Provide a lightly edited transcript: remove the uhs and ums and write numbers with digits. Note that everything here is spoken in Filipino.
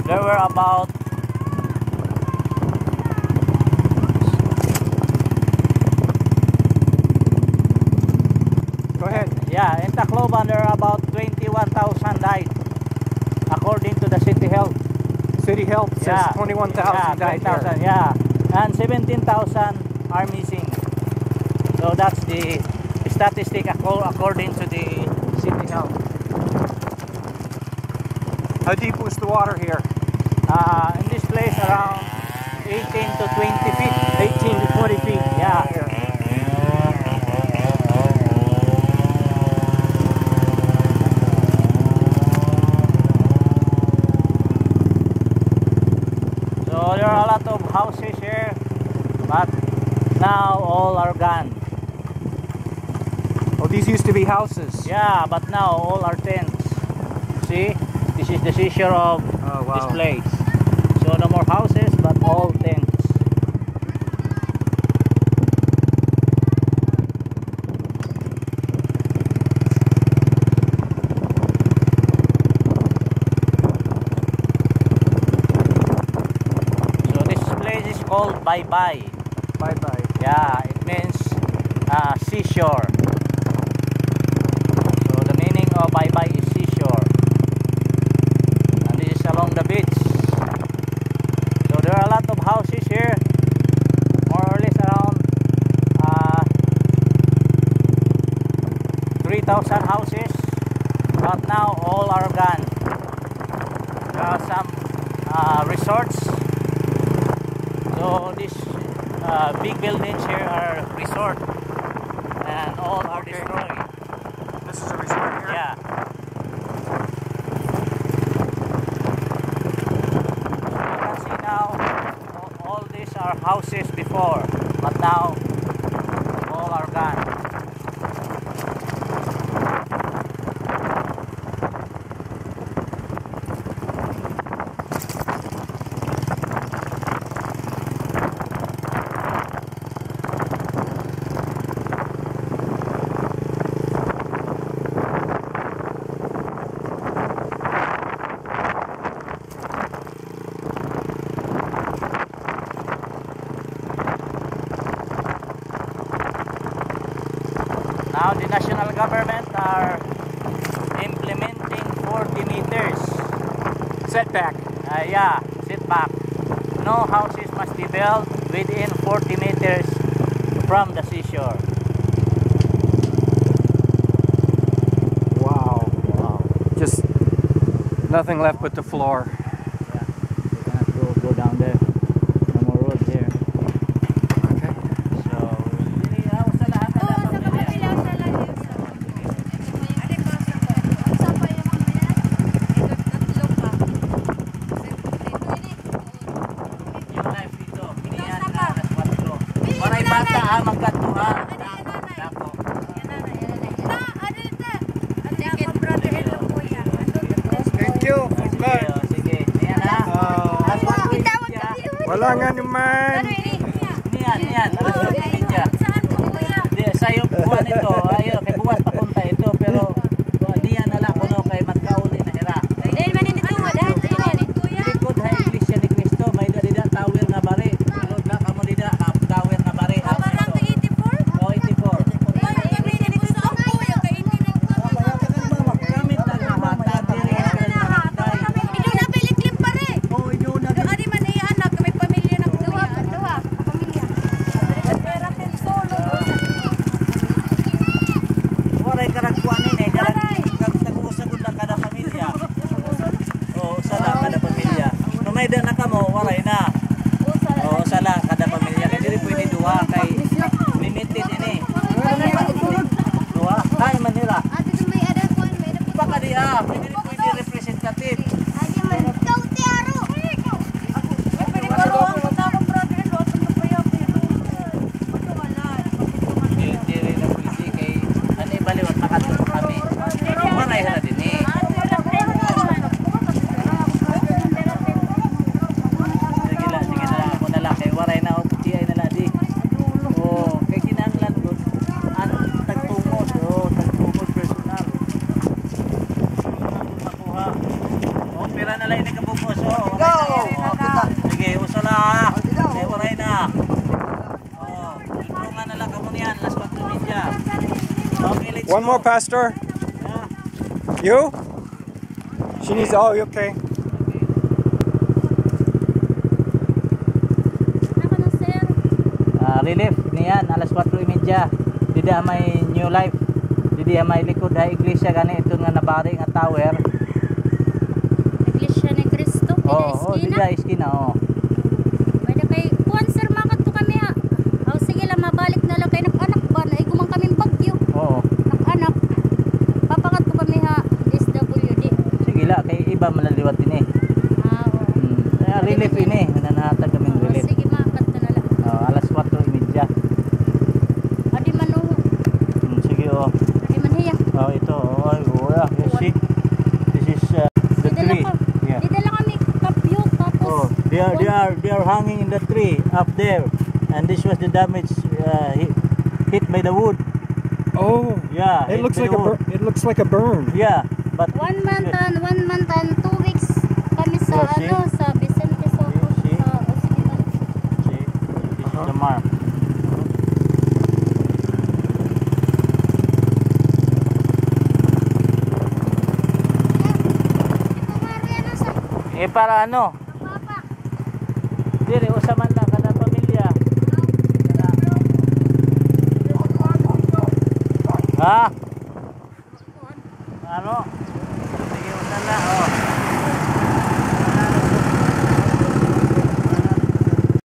There were about yeah, in Tacloban there are about 21,000 died according to the city health. City health says 21,000 died here. Yeah, and 17,000 are missing. So that's the statistic according to the city health. How deep was the water here? In this place around 18 to 20 feet. 18 to 20 feet. Yeah. So there are a lot of houses here, but now all are gone. Oh, these used to be houses. Yeah, but now all are tents. See, this is the seashore of this place. So no more houses, but all tents. So this place is called Bye-Bye. Bye-bye. Yeah, it means seashore. So the meaning of Bye-Bye is seashore. And this is along the beach. So there are a lot of houses here. More or less around 3,000 houses. But now all are gone. There are some resorts. So these big buildings here are resort. And all are destroyed. This is a resort here? Yeah. You can see now, all these are houses before, but now all are gone. Now the national government are implementing 40 meters Setback. yeah, setback. No houses must be built within 40 meters from the seashore. Wow. Wow. Just nothing left but the floor. Yeah, you cannot go down there. No more road here. Okay. So, sa lahat na yung life dito, pinihan na alas 4. Maray bata ha, magkatuha. Dako. Thank you. Sige, sige. Ayan ha. Wala nga naman. Niyan. Sa'yo buwan ito. Ayun, kay buwas papunta ito. Pero, niyan na lang kuno kay magkauli na hira. Likod ha, Iglesia ni Cristo. May dida tower nga bari. Ilod na kamo dida, tower nga bari. Oh, 84. Gamit lang mahatag diri ang barangay. Waray karagkuan ni nag-usagod lang kada pamilya. O, sala kada pamilya. No may na kamo, waray na. O, sala kada pamilya. Kaya dili pwede duha kay limited ini. Duha? Ay, Manila. Baka di pwede representative. Dili na pwede kay ano ibaliwat nakatulog kami. Waray na din eh. Sige na lang ako na lang kay waray na og GI na lang di. Oh, kay kinahanglan gud an tagtungod, tagtungod personal. Makuha. Oh, pera na lang ini kabukos oh. ha. Kasi waray na. Oh, tulungan na lang kamo niyan. Last 4:30. Okay, let's One go. more, Pastor. Yeah. You? She needs. Oh, you okay? Relief niyan alas 4:30. Didi may New Life. Didi may likod ha iglesia gani ito nga nabari nga tower. Iglesia ni Cristo, Oh, pina didi iskina oh. Pwede kay kuan sir makat to kami ha. Oh, sige lang mabalik na lang kay nak-anak ba na igumang kaming bagyo. Oo. Nak-anak. Papakat to kami ha SWD. Sige la kay iba malaliwat din eh. Ah, oo. Relief ini nanatag kami Oh, relief. sige makat to na lang. Alas 4:30. Adi man oh. Sige oh. Adi man hiya. Oh ito oh yeah, you see. This is the Didala tree. ko. Yeah. Didala kami kapyo tapos. Oh, they are hanging in the tree up there, and this was the damage hit by the wood. Oh. Yeah, It hit looks by like the a. wood. It looks like a burn. Yeah, but 1 month and 2 weeks kami sa Oh, see? sa Vicente Soto. See? Sa Osigiman. see, this is the mark. Para ano? Papa. Dire usaman na kada pamilya. Ha? Ano? Sige usan na oh.